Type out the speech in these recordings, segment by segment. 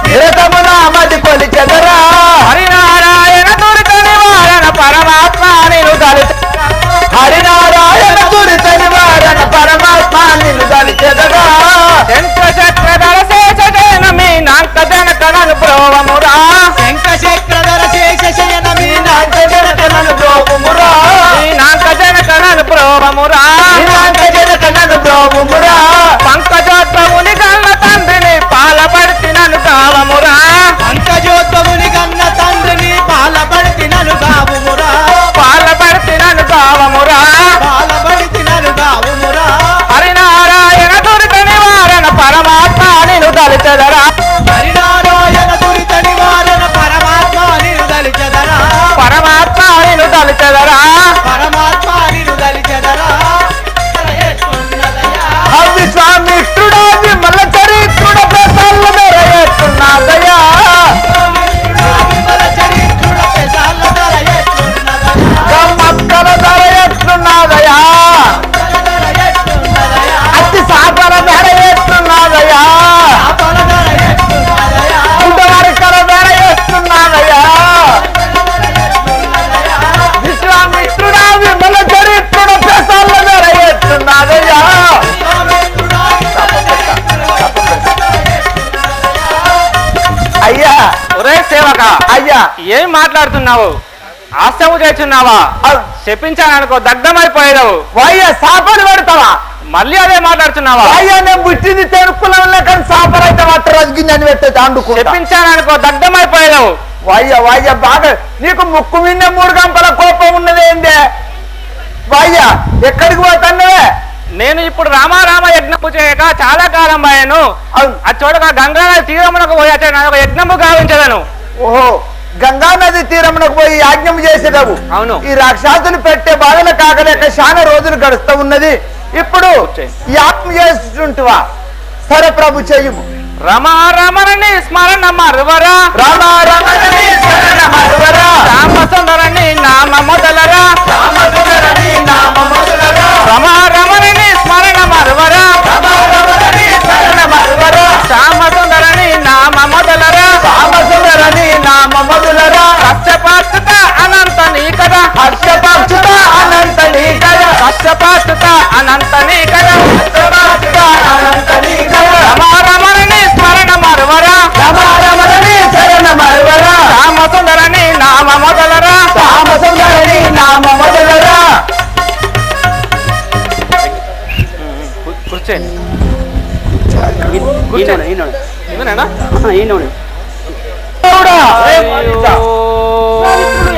నిరతమున మది కొలిచెదరా హరినారాయణ దురిత నివారణ పరమాత్మ నిన్ను దలిచెదరా హరినారాయణ దురిత నివారణ పరమాత్మ నిన్ను దలిచెదరా శంఖ చక్రధర శేష జయన మీ నాంక జనకనను బ్రోవమురా శంఖ చక్రధర శేష జయన మీ నాంక జనకనను బ్రోవమురా మీ నాంక జనకనను బ్రోవమురా మీ నాంక జనకనను బ్రోవమురా పంకజోద్భవుని గన్న తండ్రిని పాలపడితి నన్ను కావమురా పంకజోద్భవుని గన్న తండ్రిని పాలపడితి నన్ను కావమురా పాలపడితి నన్ను కావమురా పాలపడితి నన్ను కావమురా హరినారాయణ దురిత నివారణ పరమాత్మ నిన్ను దలిచెదరా హరినారాయణ దురిత నివారణ పరమాత్మ నిన్ను దలిచెదరా పరమాత్మ నిన్ను దలిచెదరా పరమాత్మ నిన్ను దలిచెదరా విశ్వామిత్రుడా విమల చరిత్రుడ ప్రసల్ల ధరయేస్తున్నదయా గమ్మక్కల ధరయేస్తున్నదయా అతి సాగర ధరయేస్తున్నదయా ఉండవరకల ధరయేస్తున్నదయా విశ్వామిత్రుడా విమల చరిత్రుడ ప్రసల్ల ధరయేస్తున్నదయా అయ్యా ఒరే సేవక అయ్యా ఏం మాట్లాడుతున్నావు ఆశము చేస్తున్నావా చెప్పించాననుకో దగ్ధమైపోయేదావు అయ్యా సాపలు పెడతావా మళ్ళీ అదే మాట్లాడుతున్నావా అయ్యా నేను పుట్టింది తెరుకులంలో కానీ సాపలు అయితే మాత్రం రజిగిందని పెట్టేది అందుకు చెప్పించాననుకో దగ్ధమైపోయేదావు అయ్యా అయ్యా బాగా నీకు ముక్కు మీద 3 గంపల కోపం ఉన్నది ఏందే అయ్యా ఎక్కడికి పోతాన్నవే నేను ఇప్పుడు రామారామ యజ్ఞము చేయక చాలా కాలం అయ్యాను ఆ చోటగా గంగా నది తీరమునకు పోయి ఒక యజ్ఞము గావించదను ఓహో గంగా నది తీరమునకు పోయి యాజ్ఞము చేసేదావు అవును ఈ రాక్షసులు పెట్టే బాధలు కాకలేక చాలా రోజులు గడుస్తూ ఉన్నది ఇప్పుడు యాజ్ఞ చేస్తుంటువా సరే ప్రభు చెయ్యము రమారమణి స్మరణ మరువరా రమారమణి స్మరణ మరువరా రామసుందరని నామ మొదలరా రామసుందరని నామ మొదలరా రమారమణి స్మరణ మరువరా రమారమణి స్మరణ మరువరా రామసుందరని నామ మొదలరా రామసుందరని నామ మొదలరా హర్షపాక్షుత అనంత నీ కదా హర్షపాక్షుత అనంత నీ కదా హర్షపాక్షుత అనంత నీ కదా హర్షపాక్షుత అనంత నీ కదా రమారమణి స్మరణ మరువరా రమారమణి శరణ మరువరా రామసుందరని నామ మొదలరా రామసుందరని నామ మొదలరా కూర్చోండి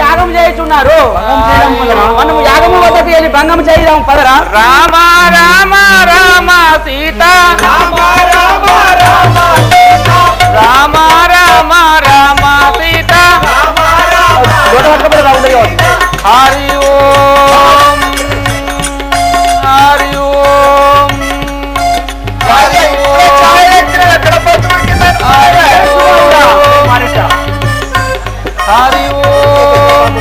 యాగం చేస్తున్నారు మనం యాగము వద్దకు వెళ్ళి భంగం చేయడం పదరా రామ రామ రామ సీత రామ రామ రామ రామ రామ రామ సీత హరి ఓం హరి ఓం హరి హరి ఓం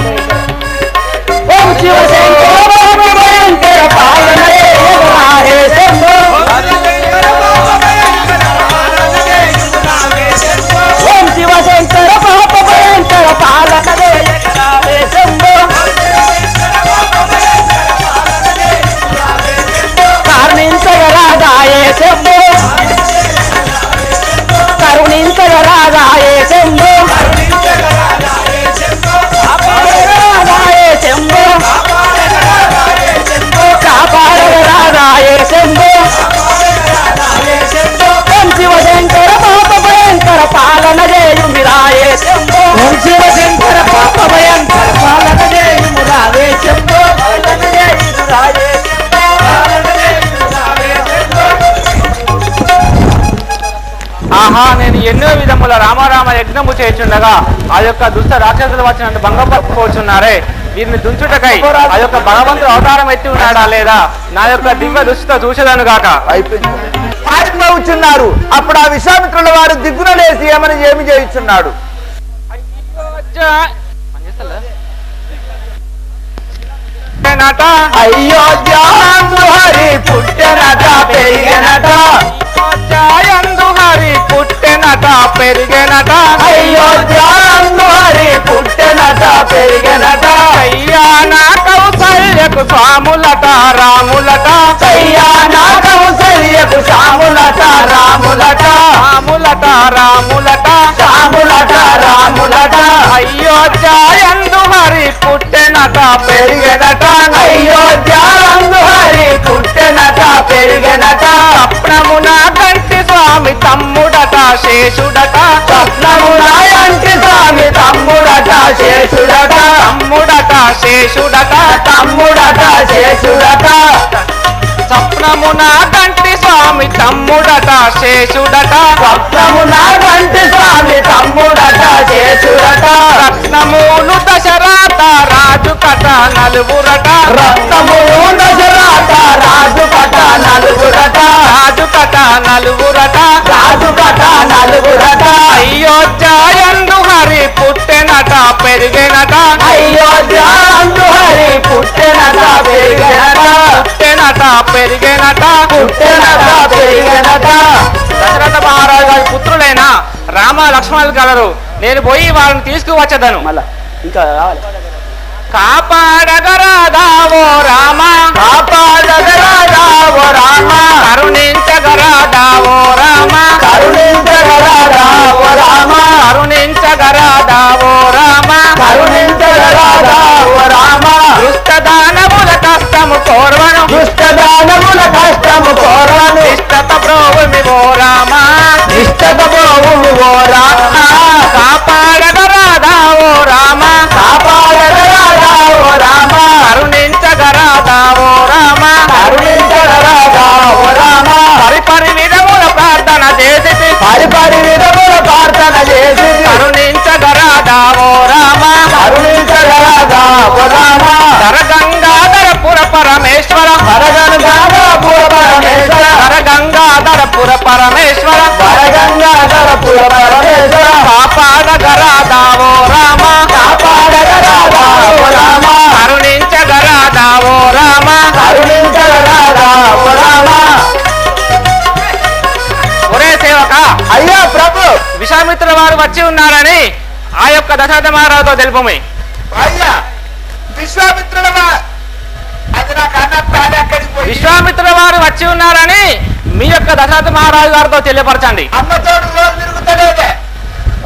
ఓం శివశంకర భయంకర పాలన హరే శంభో ఓం శివశంకర పాప భయంకర పాలన హరే శంభో కరుణించగరాదాయ శంభో కరుణించగరాదాయ శంభో కాపాడగరాదాయ శంభో ఓం శివశంకర పాప భయంకర పాలన చేయుమిరాయ శంభో ఓం శివశంకర పాప భయంకర పాలన చేయుమిరాయ శంభో పాలన చేయుమిరాయ ఆహా నేను ఎన్నో విధముల రామారామ యజ్ఞము చేయుచుండగా ఆ యొక్క దుష్ట రాక్షసులు వచ్చినట్టు భంగపరుచున్నారే వీరిని దుంచుటకై ఆ యొక్క భగవంతుడు అవతారం ఎత్తి ఉన్నాడా లేదా నా యొక్క దివ్య దృష్టితో చూసేదాను గాక అయిపోయింది. అప్పుడు ఆ విశ్వామిత్రుల వారు దిగ్గున లేసి ఏమి చేయుచున్నాడు పెరిగెనట అయోధ్యందు హరి పుట్టెనట పెరిగెనట యందు హరి పుట్టెనట పెరిగెనట అయోధ్యందు హరి పుట్టెనట పెరిగెనట కయ్యాన కౌసల్యకు స్వాములట రాములట కయ్యాన కౌసల్యకు శ్యాములట రాములట రాములట రాములట శ్యాములట రాములట అయోధ్యందు హరి పుట్టెనట పెరిగెనట అయోధ్యందు హరి పుట్టెనట పెరిగెనట స్వప్నమున కంటి స్వామి తమ్ముడట శేషుడట స్వప్నమునాయంటి స్వామి తమ్ముడట శేషుడట తమ్ముడట శేషుడట తమ్ముడట శేషుడట స్వప్నమున కంటి స్వామి తమ్ముడట శేషుడట స్వప్నమునాయంటి స్వామి తమ్ముడట శేషుడట రత్నములు దశరథ రాజు కట నలుగురట రత్నములు దశరథ రాజు కట నలుగురట రాజు కట నలుగురట రాజు కట నలుగురట అయోధ్యందు హరి పుట్టెనట పెరిగెనట అయోధ్యందు హరి పుట్టెనట పెరిగెనట పుట్టెనట పెరిగెనట పుట్టెనట పెరిగెనట దశరథ మహారాజు గారి పుత్రులైన రామ లక్ష్మణులు కలరు. నేను పోయి వారిని తీసుకువచ్చదను. మళ్ళా ఇంకా రావాలి. కాపాడగరాదావో రామ కాపాడగరాదావో రామ కరుణించగరాదావో రామ కరుణించగరాదావో రామ కరుణించగరాదావో రామ కరుణించగరాదావో రామ దుష్టదానముల కష్టము కోర్వను దుష్టదానముల కష్టము కోరను ఇష్టత ప్రోభుమివో రామ నిష్టత పోవువో రామ కాపాడగరాదావో రామ కాపాడగరాదావో రామ కరుణించగరాదావో రామ కరుణించగరాదావో రామ పరిపరి విధముల ప్రార్థన చేసి పరిపరి విధముల ప్రార్థన చేసి కరుణించగరాదావో రామ కరుణించగరాదావో రామ ధరగంగాధరపుర పరమేశ్వర వరగంగాధరపుర పరమేశ్వర ధరగంగాధరపుర పరమేశ్వర వరగంగాధరపుర పరమేశ్వర కాపాడగరాదావో రామ కాపాడగరాదావో రామ కరుణించగరాదావో రామ కరుణించగరాదావో రామ ఒరే సేవక అయ్యా ప్రభు విశ్వామిత్రుల వారు వచ్చి ఉన్నారని ఆ యొక్క దశరథ మహారాజుతో తెలుపమే. అయ్యా విశ్వామిత్రుల అది నాకు అన్నక్కడికి పోయి విశ్వామిత్రుల వారు వచ్చి ఉన్నారని మీ యొక్క దశరథ మహారాజు గారితో తెలియపరచండి. అమ్మతోడు రోజు తిరుగుతలేదే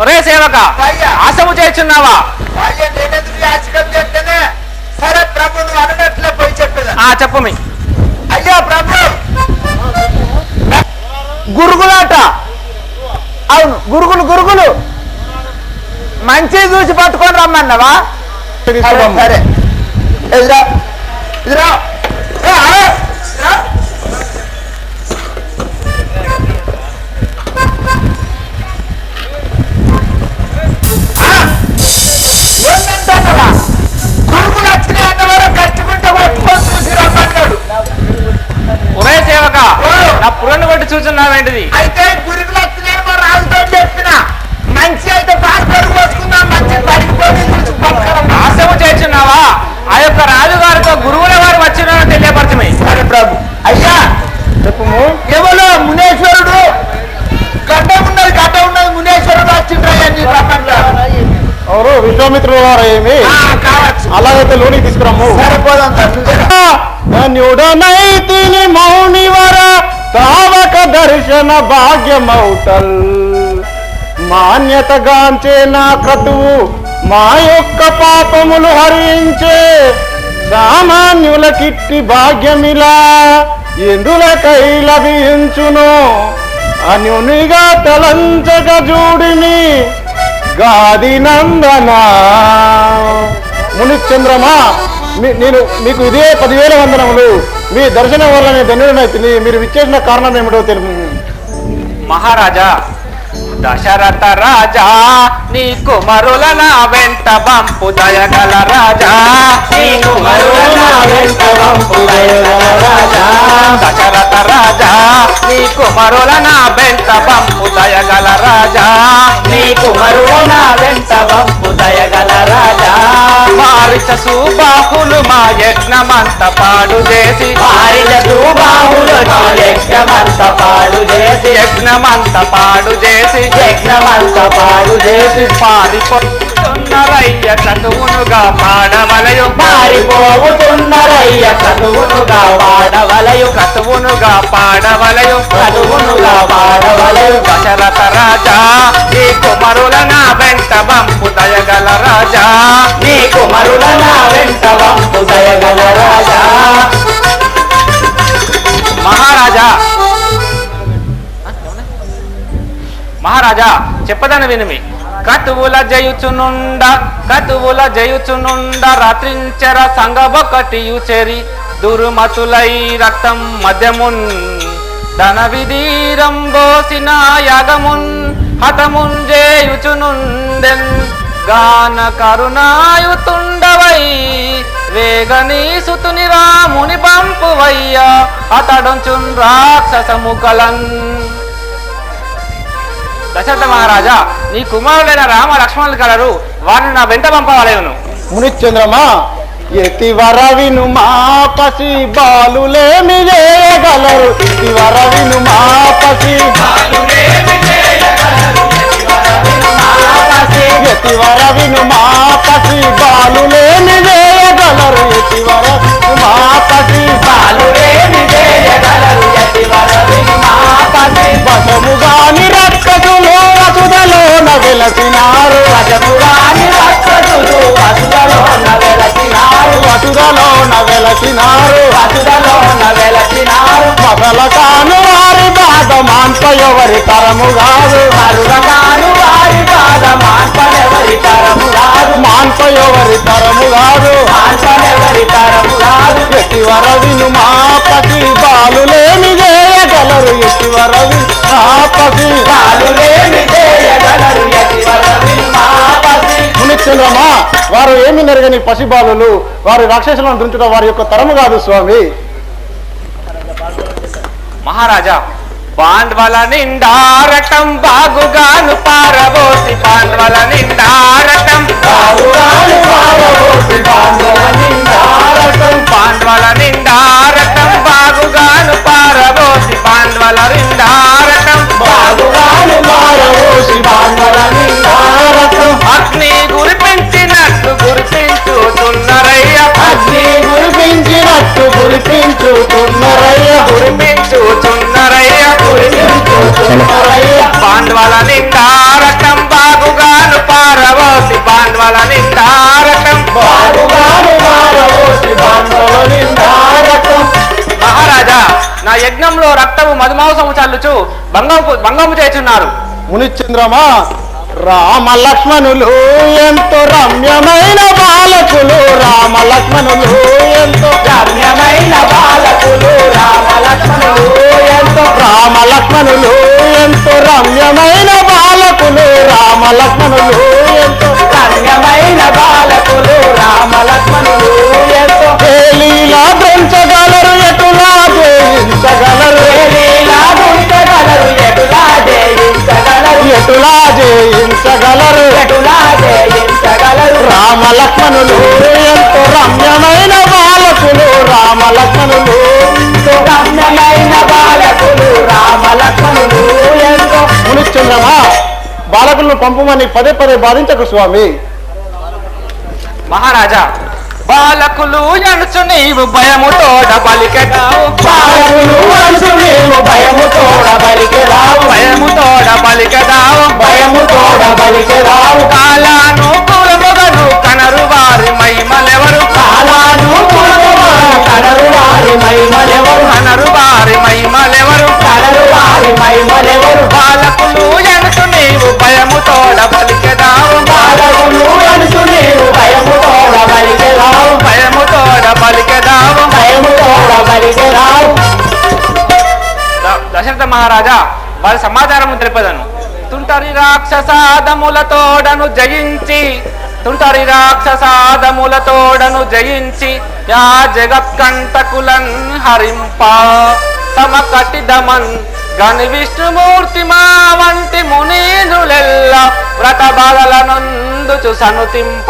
ఒరే సేవక అయ్యా. ఆశము చేస్తున్నావా? అయ్యా నేనెందుకు యాచకం చేస్తేనే సరే ప్రభు నువ్వు అన్నట్లే పోయి చెప్పేదా చెప్పమి. అయ్యా ప్రభు గురుగులాట అవును గురుగులు మంచి చూసి పట్టుకొని రమ్మన్నావా సరే ఎదురా ఎదురా గురుగులు వచ్చినాయి అన్నవారు కట్టుకుంటే పట్టుకొని చూసి రమ్మన్నాడు. ఒరే సేవక నా పురాన్ని కొట్టి చూస్తున్నావేంటిది? అయితే గురుగులు వచ్చినాయి మా రాజుతో చెప్పిన మంచి అయితే పాస్పోర్ట్ పోసుకుందాం మంచి పడిపోయి చూసి పట్టుకోవడం ఆశము చేస్తున్నావా? ఆ యొక్క రాజుగారితో గురువుల వారు వచ్చినారని తెలియపరచమే. సరే ప్రభు అయ్యా చెప్పుము. ఎవరో మునేశ్వరుడు గడ్డ ఉన్నది మునేశ్వరుడు వచ్చిండ్రయ్యండి ఎవరు విశ్వామిత్రుల వారు ఏమి కావచ్చు అలాగైతే లోనికి తీసుకురాము. సరిపోదాం ధన్యుడనైతిని మౌనివర తావక దర్శన భాగ్యమౌటల్ మాన్యతగాంచే నా క్రతువు మా యొక్క పాపములు హరించే సామాన్యులకిట్టి భాగ్యమిలా ఎందులకై లభించును అన్యునిగా తలంచక జూడిని గాది నందన మునిచంద్రమా నేను మీకు ఇదే 10,000 వందనములు. మీ దర్శనం వల్ల నేను ధన్యుడనైతిని. మీరు విచ్చేసిన కారణం ఏమిటో తెలుపు. మహారాజా దశరథ రాజా నీ కుమరుల నా వెంట బంపు దయగల రాజా నీ కుమరుల నా వెంట బంపు దయగల రాజా దశరథ రాజా నీ కుమరుల నా వెంట బంపు దయగల రాజా నీ కుమరుల నా వెంట బంపు దయగల రాజా వారి పారిజసు బాహులు మా యజ్ఞమంత పాడు చేసి పారిజసు బాహులు మా యజ్ఞమంత పాడు చేసి యజ్ఞమంత పాడు చేసి యజ్ఞమంత పాడు చేసి పారిపోతున్నరయ్య చదువునుగా పాడవలయు పారిపోతున్నరయ్య చదువునుగా వాడవలయు కతువునుగా పాడవలయు చదువునుగా వాడవలయు దశరథ రాజా ఈ కుమరుల నా వెంట వంపు దయగల రాజా నీ కుమరుల నా వెంట వంపు దయగల రాజా మహారాజా మహారాజా చెప్పదన వినిమి కతువుల జయుచునుండ రాత్రించర సంగబొకటియు చెరి దుర్మతులై రక్తం మధ్యమున్ ధన విధీరంబోసిన యాగమున్ హతమున్ చేయుచునుండెన్ గాన కరుణాయుతుండవై వేగనీ సుతుని రాముని పంపువయ్యా అతడొంచున్ రాక్షసముకలన్. దశరథ మహారాజా నీ కుమారుడైన రామ లక్ష్మణులు కలరు, వారిని నా వెంట పంపవలేను. మునిచంద్రమా ఎతివర విను మా పసి బాలులేమి చేయగలరు, ఎతివర విను మా పసి ఎతివర విను మా పసి బాలులేమి చేయగలరు, ఎతివర మా పసి బాలురేమి చేయగలరు యతివర విను మా పసి వశముగాని రక్కసులు వసుదలోన వెలసినారు, వశముగాని రక్షసులు వసుదలోన వెలసినారు వసుదలోన వెలసినారు, వసుదలోన వెలసినారు మసల కాను వారి బాధ మాన్పయవరి తరము కాదు, మరుగగాను వారి పాద మాన్పనెవరి తరము రాదు మాన్పయవరి తరము కాదు, మాన్పనెవరి తరము రాదు ఎతివర విను మా పసి బాలులేమి చేయగలరు, ఎతివర విను మా పసి బాలురేమి చేయగలరు యతివర విను మా పసి మునిచంద్రమా వారు ఏమి నెరగని పసిబాలులు, వారి రాక్షసులను దుంచుట వారి యొక్క తరము కాదు స్వామి. మహారాజా పాండ్వల నిండారటం బాగుగాను పారబోసి పాండ్వల నిండారటం బాగుగాను పారబోసి పాండ్వల నిండారటం పాండ్వల నిండారటం బాగుగాను పారబోసి పాండ్వల నిండారటం బాగుగాను పారబోసి పాండ్వల నిండారటం అగ్ని గురిపించినట్లు గురిపించుతున్నరయ్య అగ్ని కురిపించినట్టు కురిపించుతున్నరయ్య గురిపించుతున్నరయ్య కురిపించుతున్నరయ్య పాండ్వల నిండారటం బాగుగాను పారబోసి పాండ్వల నిండారటం బాగుగాను పారబోసి పాండ్వల నిండారటం మహారాజా నా యజ్ఞంలో రక్తము మధుమాంసము చల్లుచు భంగము చేస్తున్నారు. మునిచంద్రమా రామ లక్ష్మణులు ఎంతో రమ్యమైన బాలకులు, రామ లక్ష్మణులు ఎంతో రమ్యమైన బాలకులు రామ లక్ష్మణులు ఎంతో రామ లక్ష్మణులు ఎంతో రమ్యమైన బాలకులు, రామ లక్ష్మణులు ఎంతో రమ్యమైన బాలకులు రామ లక్ష్మణులు ఎంతో లీలా ధరించగలరు, ఎటులా జయించగలరు, లీలా గుంచగలరు ఎటులా జయించగలరు ఎటులా జయించగలరు, ఎటులా జయించగలరు రామ లక్ష్మణులు ఎంతో రమ్యమైన బాలకులు, రామ లక్ష్మణులు ఎంతో రమ్యమైన బాలకులు రామ లక్ష్మణులు ఎంతో మునిచంద్రమా బాలకులను పంపమని పదే పదే బాధించకు స్వామి. మహారాజా బాలకులు ఎనుచు నీవు భయముతోడ బలికెదావు బాలకులు అంచు నీవు భయముతోడ బలికెదావు భయముతోడ బలికెదావు భయముతోడ బలికెదావు కాలాను కులముగను కనరు వారి మహిమలెవరు కాలాను కనరు వారి మహిమలెవరు కనరు వారి మహిమలెవరు కనరు వారి మహిమలెవరు బాలకులు ఎనుచు నీవు భయముతోడ బలికెదావు బాలకులు అంచు నీవు భయముతోడ బలికెదావు భయముతోడ బలికెదావు భయముతోడ బలికెదావు దశరథ మహారాజా వారి సమాచారము తెలిపదను. తుంటరి రాక్షసాదములతోడను జయించి తుంటరి రాక్షసాదములతోడను జయించి యా జగత్కంటకులన్ హరింప తమ కటిదమన్ గని విష్ణుమూర్తి మా వంటి మునీనులెల్ల వ్రత బాధల నందుచు సనుతింప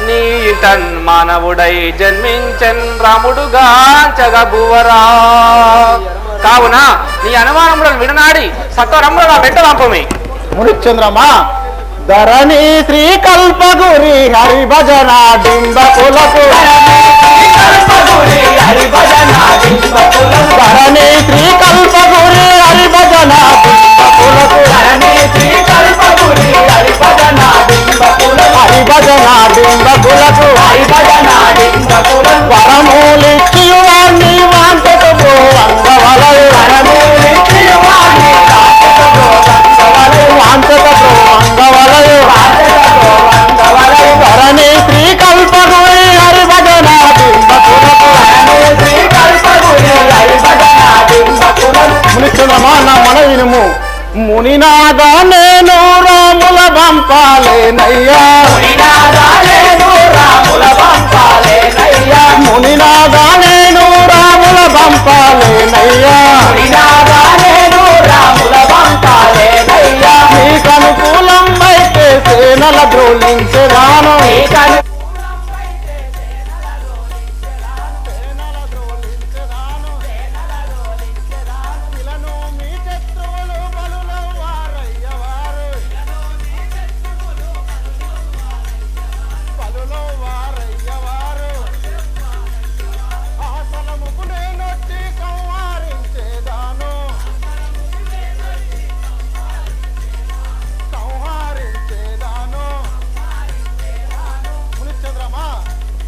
నీటన్ మానవుడై జన్మించన్ రాముడుగాంచగ భువరా. కావున నీ అనుమానములను విడనాడి సత్వరములుగా వెంట పంపమి. మునిచంద్రమా ధరణి శ్రీకల్పగురి హరి భజన డింబకులకు ధరణి శ్రీకల్పగురి హరి భజన డింబకులకు వరమూలిచ్చియువాన్ని వాంఛతో అంగవలయు ధరణి శ్రీకల్పగురి హరి భజన మునిచంద్రమా నా మన వినుము. మునినాగా నేను రాముల పంపాలేనయ్యా మునినాగా నేను రాముల పంపాలేనయ్యా నీకు అనుకూలం అయితే సేనల ద్రోలించెదాను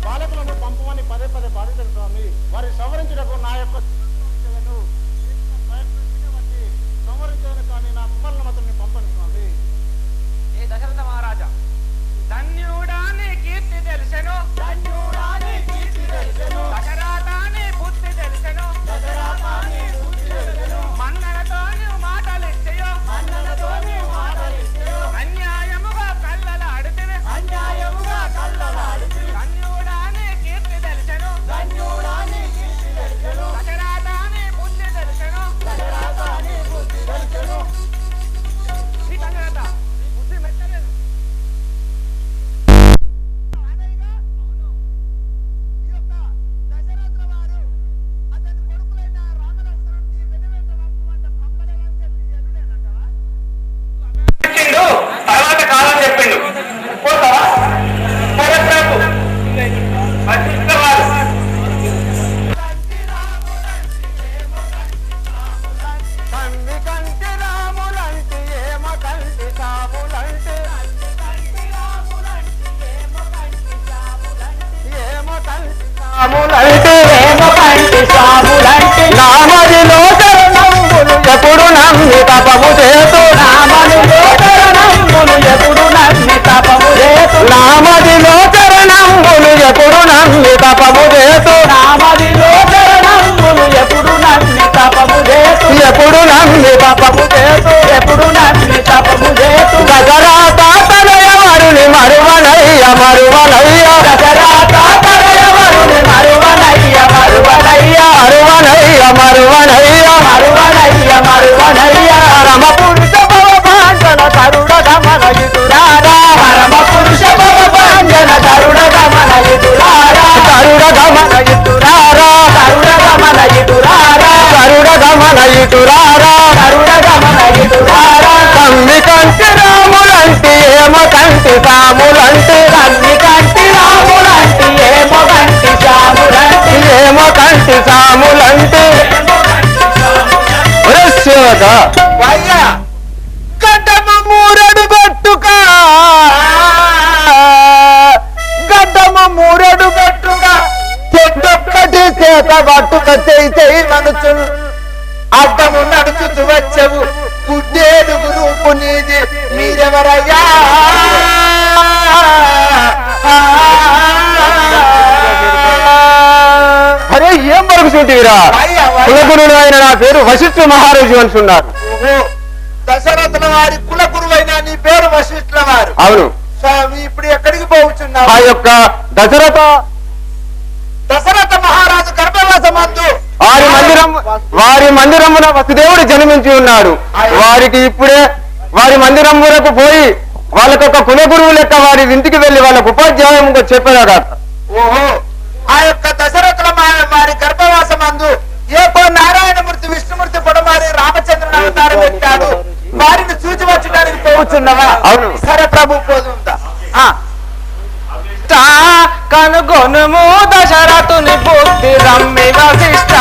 బాలకులను పంపమని పదే పదే బాధించడం స్వామి. వారి సవరించడానికి నా యొక్క సంవరించడానికి కానీ నా కుమారులను మాత్రం నేను పంపను స్వామి. ఏ దశరథ మహారాజా, ధన్యుడాని కీర్తి తెలిసెను, దశరథాని బుద్ధి తెలిసెను, మన్ననతో నీవు మాటలిచ్చెయో, అన్యాయముగా కళ్ళలాడితివి, ధన్యుడాని కీర్తి తెలిసెను, దశరథాని బుద్ధి తెలిసెను. ఈ దశరథ, ఈ బుద్ధి మెచ్చలేదు. తర్వాత కాలం చెప్పిండు. పోతావా? సరే ప్రభు. వశిష్ఠవారు. నామదిలో శరణంబులు ఎప్పుడు నమ్మి తపము చేతు నామదిలో శరణంబులు ఎప్పుడు నమ్మి తపము చేతు గజరాత తనయవరుని మరువనయ్య రమ పురుష భవభాంజన తరుడ గమన ఇతురారా తమ్మి కంటి రాములంటి ఏమో కంటి సాములంటి గడ్డము మూరెడు గట్టుగా చెట్టొక్కటి చేత పట్టుక చేయి మనసు అడ్డము నడుచుచు వచ్చవు గుడ్డేడుగు రూపు నీది మీరెవరయ్యా అరే ఏం పలుకుతుంటివిరా కులగురుడు అయిన నా పేరు వశిష్ఠ మహారాజు అంటున్నారు. దశరథుల వారి కుల గురువైన నీ పేరు వశిష్ఠుల వారు. అవును స్వామి, ఇప్పుడు ఎక్కడికి పోవచ్చున్నావు? ఆ యొక్క దశరథ మహారాజు గర్భవాసమందు వారి మందిరమున వసుదేవుడు జన్మించి ఉన్నాడు. వారికి ఇప్పుడే వారి మందిరములకు పోయి వాళ్ళకొక కులగురువు లెక్క వారి ఇంటికి వెళ్లి వాళ్ళకు ఉపాధ్యాయంగా చెప్పాడు. ఓహో, ఆ యొక్క దశరథుల వారి గర్భవాసం అందు ఏకో నారాయణమూర్తి విష్ణుమూర్తి పొడమారి రామచంద్రుని అవతారం పెట్టాడు. వారిని చూచి వచ్చడానికి పోవచ్చున్నవా? అవును. సరే ప్రభు, పోదుందా. కనుగొనుము దశరథుని బుద్ధి రమ్మి వశిష్ట,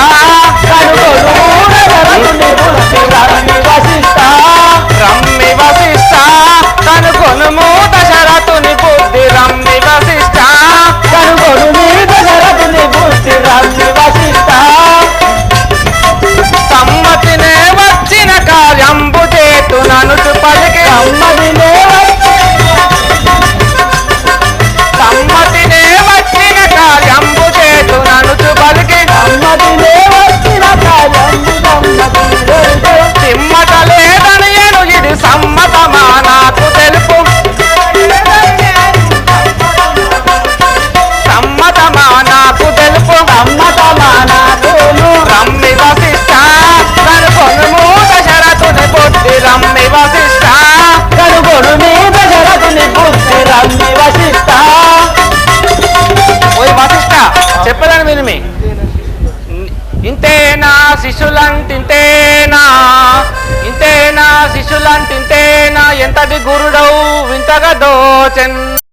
కనుగొనుము దశరథుని బుద్ధి రమ్మి వశిష్ట, రమ్మి వశిష్ట, కనుగొనుము దశరథుని బుద్ధి రమ్మి వశిష్ట, కనుగొనుము దశరథుని బుద్ధి రమ్మి వశిష్ట. సమ్మతినే వచ్చిన కార్యంబు చేతు ననుచు పలికి, సమ్మతినే వచ్చిన కార్యంబు చేతు ననుచు పలికి, సిమ్మట లేదనియను ఇది సమ్మతమా నాకు తెలుపు, సమ్మతమా నాకు తెలుపు, సమ్మతమా నాకు రమ్మి వశిష్ట, కనుగొనుము దశరథుని బుద్ధి రమ్మి వశిష్ట, కనుగొనుము దశరథుని బుద్ధి రమ్మి వశిష్ట. ఓయ్ వశిష్ట, చెప్పదని వినిమి. ఇంతేనా శిష్యులంటింతేనా, ఇంతేనా శిష్యులంటింతేనా, ఎంతటి గురుడవు వింతగా దోచెన్.